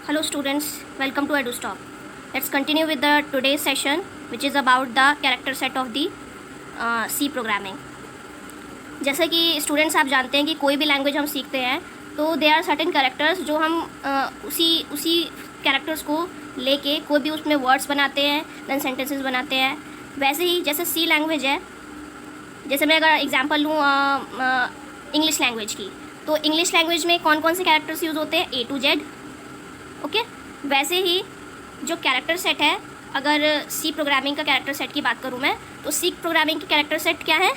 Hello students, welcome to EduStop. Let's continue with the today's session which is about the character set of the C programming. जैसे कि students आप जानते हैं कि कोई भी लैंग्वेज हम सीखते हैं तो दे आर सर्टेन कैरेक्टर्स जो हम उसी कैरेक्टर्स को लेके कोई भी उसमें वर्ड्स बनाते हैं, देन सेंटेंसेस बनाते हैं. वैसे ही जैसे सी लैंग्वेज है, जैसे मैं अगर एग्जांपल लूँ इंग्लिश लैंग्वेज की, तो इंग्लिश लैंग्वेज में कौन कौन से कैरेक्टर्स यूज़ होते हैं? A to Z. ओके. वैसे ही जो कैरेक्टर सेट है, अगर सी प्रोग्रामिंग का कैरेक्टर सेट की बात करूँ मैं, तो सी प्रोग्रामिंग के कैरेक्टर सेट क्या है?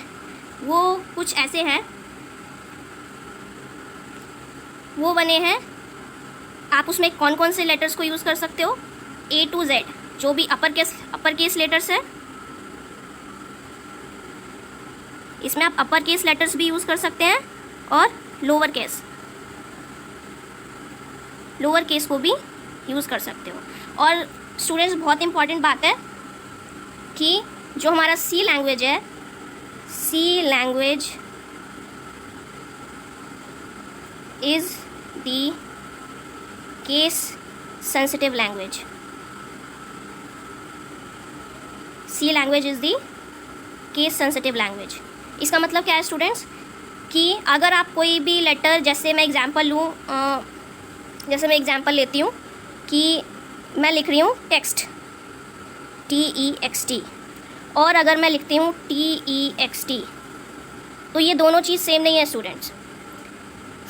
वो कुछ ऐसे हैं, वो बने हैं. आप उसमें कौन कौन से लेटर्स को यूज़ कर सकते हो? A to Z, जो भी अपर केस लेटर्स है, इसमें आप अपर केस लेटर्स भी यूज़ कर सकते हैं और लोअर केस को भी यूज़ कर सकते हो. और स्टूडेंट्स, बहुत इंपॉर्टेंट बात है कि जो हमारा सी लैंग्वेज है, C language is the case sensitive language. C language is the case sensitive language. इसका मतलब क्या है स्टूडेंट्स? कि अगर आप कोई भी लेटर, जैसे मैं एग्जांपल लेती हूँ कि मैं लिख रही हूँ टेक्स्ट, TEXT, और अगर मैं लिखती हूँ TEXT, तो ये दोनों चीज़ सेम नहीं है स्टूडेंट्स.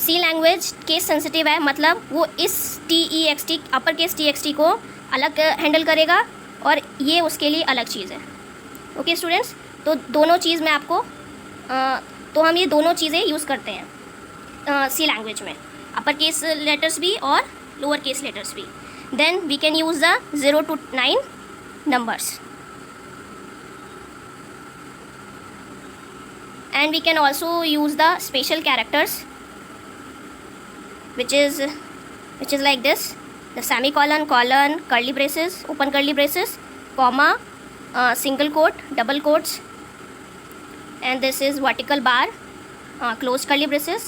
सी लैंग्वेज केस सेंसिटिव है, मतलब वो इस TEXT, अपर केस TXT को अलग हैंडल करेगा और ये उसके लिए अलग चीज़ है. ओके स्टूडेंट्स, तो दोनों चीज़ में आपको तो हम ये दोनों चीज़ें यूज़ करते हैं सी लैंग्वेज में, अपर केस लेटर्स भी और लोअर केस लेटर्स भी. Then we can use the 0 to 9 numbers, and we can also use the special characters which is like this: the semicolon, colon, curly braces, open curly braces, comma, single quote, double quotes, and this is vertical bar, closed curly braces,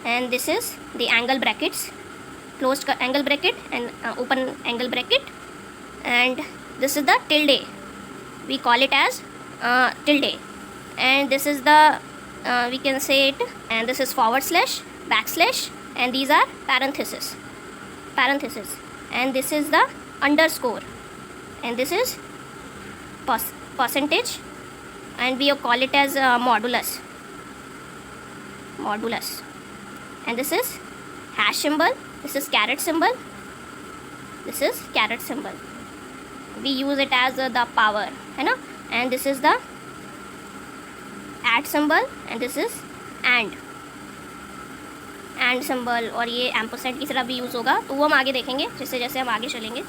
and this is the angle brackets, closed angle bracket and open angle bracket, and this is the tilde, we call it as tilde, and this is the we can say it, and this is forward slash, backslash, and these are parentheses, and this is the underscore, and this is percentage, and we call it as modulus, and this is hash symbol, this is caret symbol, we use it as the power, है ना. and this is the at symbol, and this is and symbol, और ये ampersand की तरह भी use होगा, तो वो हम आगे देखेंगे जैसे जैसे हम आगे चलेंगे.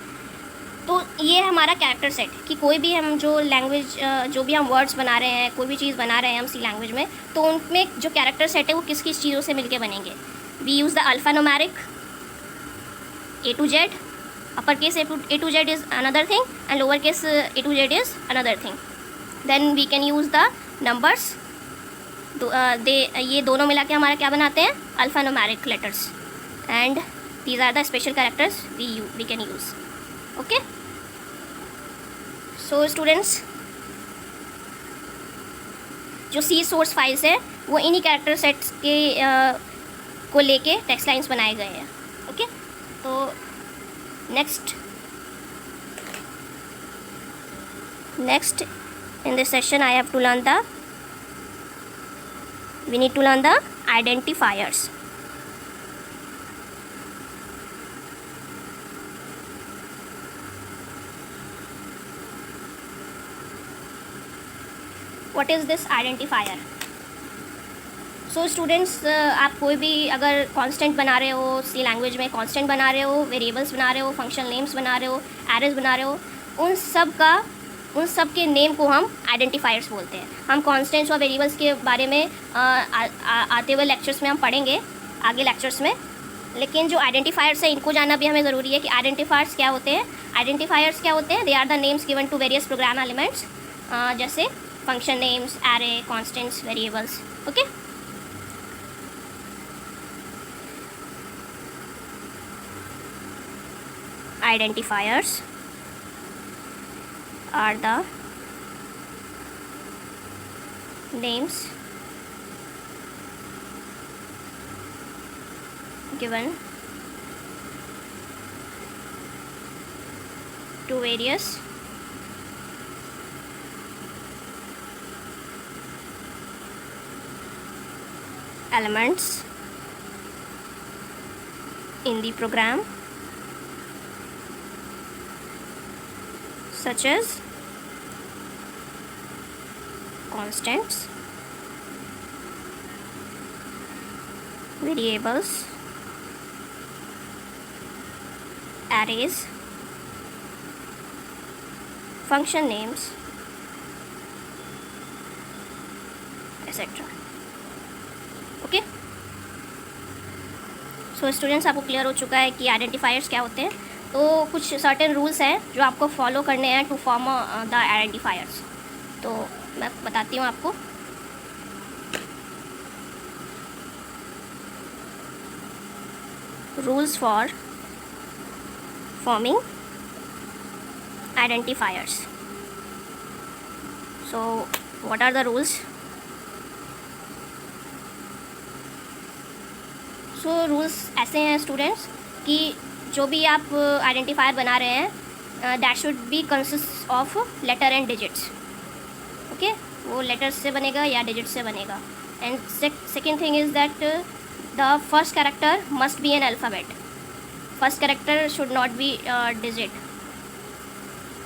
तो ये है हमारा कैरेक्टर सेट कि कोई भी हम जो लैंग्वेज, जो भी हम वर्ड्स बना रहे हैं, कोई भी चीज़ बना रहे हैं हम सी लैंग्वेज में, तो उनमें जो कैरेक्टर सेट है वो किस किस चीज़ों से मिलके बनेंगे. We use the alphanumeric A to Z, upper case A to Z is another thing, and lower case A to Z is another thing. Then we can use the numbers, ये दोनों मिला के हमारा क्या बनाते हैं? Alphanumeric letters, and these are the special characters we can use. Okay. So students, जो C source files है वो इन्हीं कैरेक्टर सेट्स के को लेके टेक्स्ट लाइन्स बनाए गए हैं. ओके. तो next in this session I have to learn we need to learn the identifiers. What is this identifier? So students, आप कोई भी अगर कांस्टेंट बना रहे हो, सी लैंग्वेज में कांस्टेंट बना रहे हो, वेरिएबल्स बना रहे हो, फंक्शन नेम्स बना रहे हो, एरेज बना रहे हो, उन सब के नेम को हम आइडेंटिफायर्स बोलते हैं. हम कांस्टेंट्स और वेरिएबल्स के बारे में आते हुए लेक्चर्स में हम पढ़ेंगे, आगे लेक्चर्स में. लेकिन जो आइडेंटिफायर्स है इनको जानना भी हमें ज़रूरी है कि आइडेंटिफायर्स क्या होते हैं. आइडेंटिफायर्स क्या होते हैं? They are the names given to various program elements, जैसे function names, array, constants, variables. Okay. identifiers are the names given to various elements in the program, such as constants, variables, arrays, function names, etc. Okay, so students आपको clear हो चुका है कि identifiers क्या होते हैं। तो कुछ सर्टेन रूल्स हैं जो आपको फॉलो करने हैं टू फॉर्म द आइडेंटिफायर्स। तो मैं बताती हूँ आपको। Rules for forming identifiers. So what are the rules? So rules ऐसे हैं स्टूडेंट्स कि जो भी आप आइडेंटिफायर बना रहे हैं that should be consist of letter and digits. Okay, वो लेटर्स से बनेगा या डिजिट्स से बनेगा। And second thing is that the first character must be an alphabet. First character should not be digit.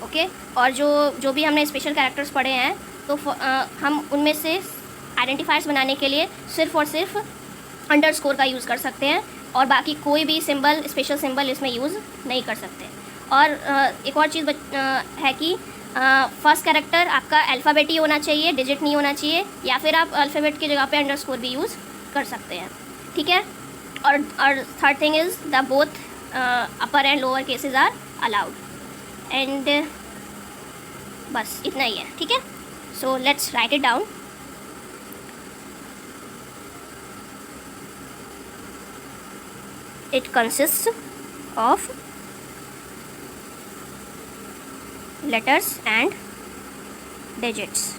Okay, और जो भी हमने स्पेशल कैरेक्टर्स पढ़े हैं तो हम उनमें से आइडेंटिफायर्स बनाने के लिए सिर्फ और सिर्फ अंडरस्कोर का यूज़ कर सकते हैं और बाकी कोई भी सिंबल, स्पेशल सिंबल इसमें यूज़ नहीं कर सकते। और एक और चीज़ है कि फर्स्ट कैरेक्टर आपका अल्फ़ाबेट ही होना चाहिए, डिजिट नहीं होना चाहिए, या फिर आप अल्फ़ाबेट की जगह पे अंडरस्कोर भी यूज़ कर सकते हैं। ठीक है, और third thing is the both upper and lower cases are allowed. And बस इतना ही है। ठीक है, so let's write it down. It consist of letters and digits.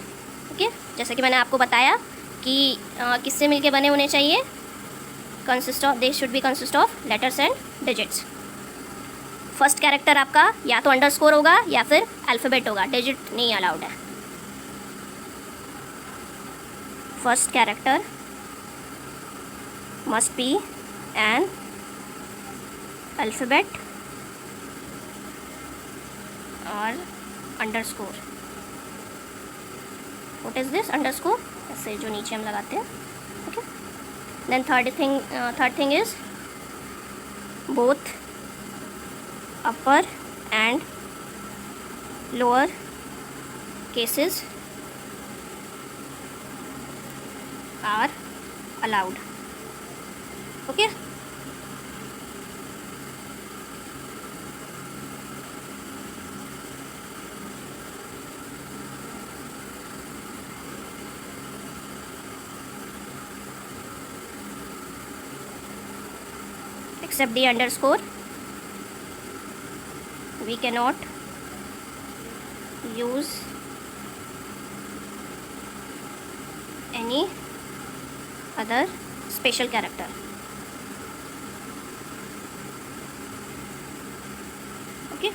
Okay, जैसे कि मैंने आपको बताया कि किससे मिलके बने होने चाहिए। Consist of, they should be consist of letters and digits. First character आपका या तो अंडरस्कोर होगा या फिर अल्फ़ाबेट होगा, डिजिट नहीं अलाउड है। First character must be an alphabet और underscore. What is this underscore? ऐसे जो नीचे हम लगाते हैं। Okay, then third thing is both upper and lower cases are allowed. Okay, except the underscore we cannot use any other special character. Okay,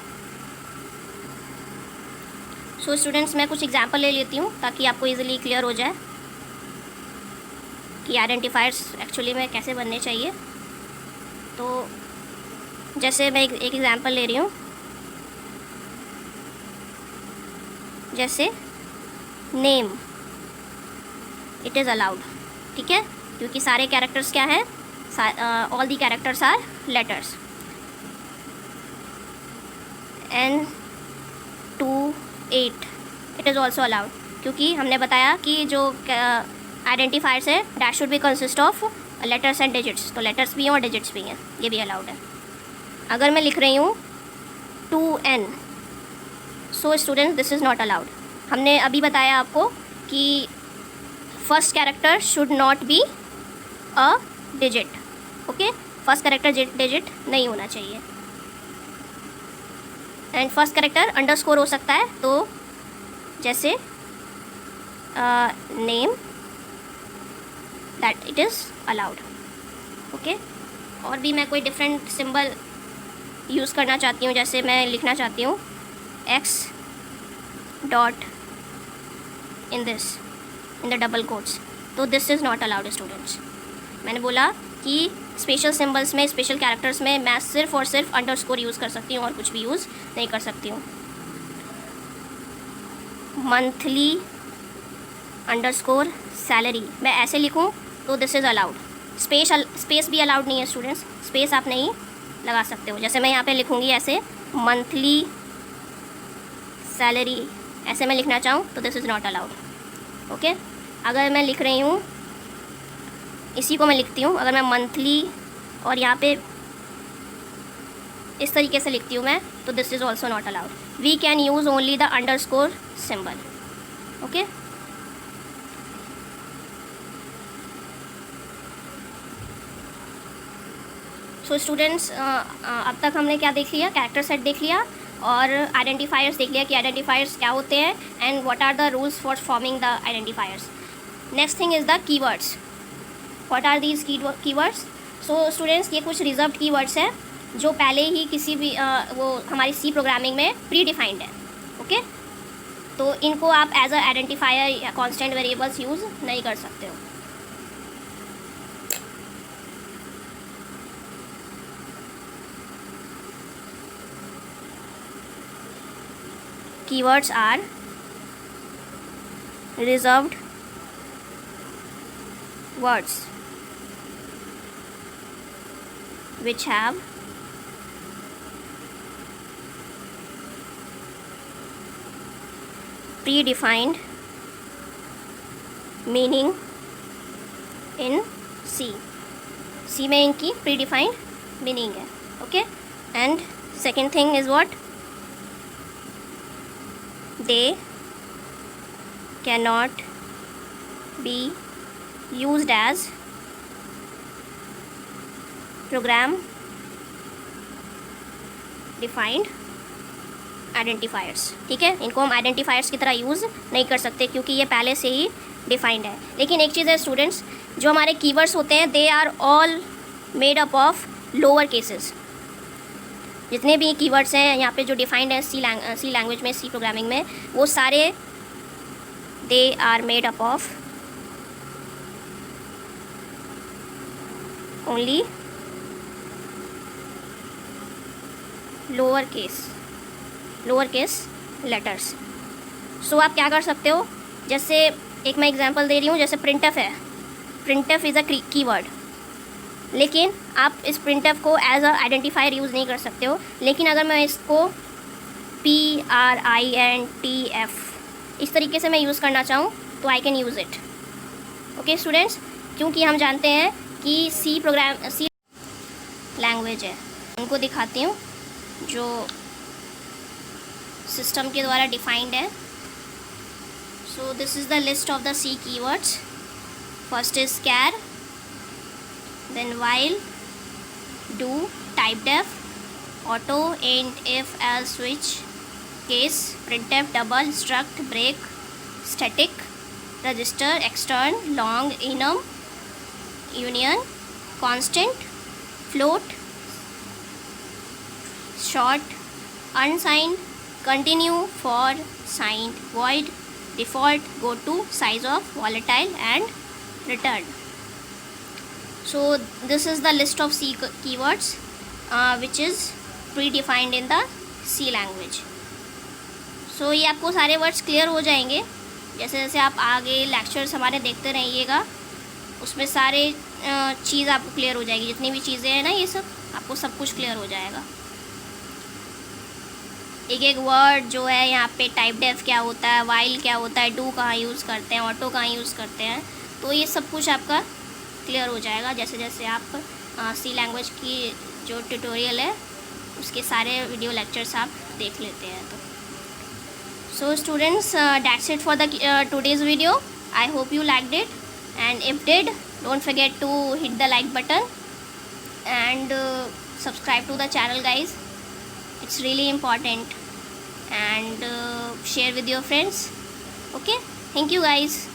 so students मैं कुछ example ले लेती हूँ ताकि आपको इजीली क्लियर हो जाए कि आइडेंटिफायर्स एक्चुअली में कैसे बनने चाहिए। तो जैसे मैं एक एग्जांपल ले रही हूँ, जैसे नेम, इट इज़ अलाउड। ठीक है, क्योंकि सारे कैरेक्टर्स क्या हैं, all the characters are letters. And 2, 8 it is also allowed, क्योंकि हमने बताया कि जो आइडेंटिफायर्स है that should be consist of letters and digits. तो लेटर्स भी हैं और डिजिट्स भी हैं, ये भी अलाउड है। अगर मैं लिख रही हूँ 2N, so student this is not allowed. हमने अभी बताया आपको कि first character should not be a digit. Okay, first character digit नहीं होना चाहिए। एंड फर्स्ट कैरेक्टर अंडरस्कोर हो सकता है, तो जैसे name, that it is allowed. Okay, और भी मैं कोई डिफरेंट सिंबल यूज़ करना चाहती हूँ, जैसे मैं लिखना चाहती हूँ x dot in this, in the double quotes, तो this is not allowed students. मैंने बोला कि स्पेशल सिंबल्स में, स्पेशल कैरेक्टर्स में मैं सिर्फ और सिर्फ अंडरस्कोर यूज़ कर सकती हूँ और कुछ भी यूज़ नहीं कर सकती हूँ। मंथली अंडरस्कोर सैलरी मैं ऐसे लिखूँ तो दिस इज़ अलाउड। स्पेस भी अलाउड नहीं है स्टूडेंट्स, स्पेस आप नहीं लगा सकते हो। जैसे मैं यहाँ पे लिखूँगी ऐसे मंथली सैलरी, ऐसे मैं लिखना चाहूँ तो this is not allowed. Okay, अगर मैं लिख रही हूँ, इसी को मैं लिखती हूँ, अगर मैं मंथली और यहाँ पे इस तरीके से लिखती हूँ मैं, तो this is also not allowed. We can use only the underscore symbol. Okay, so students, अब तक हमने क्या देख लिया, कैरेक्टर सेट देख लिया और आइडेंटिफायर्स देख लिया कि आइडेंटिफायर्स क्या होते हैं and what are the rules for forming the identifiers. Next thing is the keywords. What are these keywords? So students, ये कुछ रिजर्व्ड कीवर्ड्स हैं जो पहले ही किसी भी वो हमारी सी प्रोग्रामिंग में प्री डिफाइंड है। ओके, तो इनको आप एज अ आइडेंटिफायर या कांस्टेंट वेरिएबल्स यूज़ नहीं कर सकते हो। Keywords are reserved words which have predefined meaning in C. C में इनकी predefined meaning है. Okay, and second thing is what? They cannot be used as program defined identifiers. ठीक है, इनको हम आइडेंटिफायर्स की तरह यूज़ नहीं कर सकते क्योंकि ये पहले से ही डिफाइंड है। लेकिन एक चीज़ है स्टूडेंट्स, जो हमारे कीवर्ड्स होते हैं they are all made up of lower cases. जितने भी कीवर्ड्स हैं यहाँ पे जो डिफाइंड है सी लैंग्वेज में, सी प्रोग्रामिंग में, वो सारे they are made up of only lower case letters. So आप क्या कर सकते हो, जैसे एक मैं एग्जांपल दे रही हूँ, जैसे printf है, printf इज़ अ कीवर्ड, लेकिन आप इस printf को एज अ आइडेंटिफायर यूज़ नहीं कर सकते हो। लेकिन अगर मैं इसको printf इस तरीके से मैं यूज़ करना चाहूँ तो I can use it. Okay students, क्योंकि हम जानते हैं कि सी लैंग्वेज है, उनको दिखाती हूँ जो सिस्टम के द्वारा डिफाइंड है। So this is the list of the C keywords. First is char, then while, do, typedef, auto, int, if, else, switch, case, printf, double, struct, break, static, register, extern, long, enum, union, constant, float, short, unsigned, continue, for, signed, void, default, go to, size of, volatile and return. So this is the list of C keywords which is predefined in the C language. So ये आपको सारे words clear हो जाएंगे जैसे जैसे आप आगे lectures हमारे देखते रहिएगा, उसमें सारे चीज़ आपको क्लियर हो जाएगी। जितनी भी चीज़ें हैं ना, ये सब आपको सब कुछ क्लियर हो जाएगा। एक एक वर्ड जो है यहाँ पे टाइपडेफ क्या होता है, वाइल क्या होता है, डू कहाँ यूज़ करते हैं, ऑटो कहाँ यूज़ करते हैं, तो ये सब कुछ आपका क्लियर हो जाएगा जैसे जैसे आप सी लैंग्वेज की जो ट्यूटोरियल है उसके सारे वीडियो लेक्चर्स आप देख लेते हैं। तो so students, that's it for the today's video. I hope you liked it, and if did, don't forget to hit the like button and subscribe to the channel guys, It's really important, and share with your friends. Okay, thank you guys.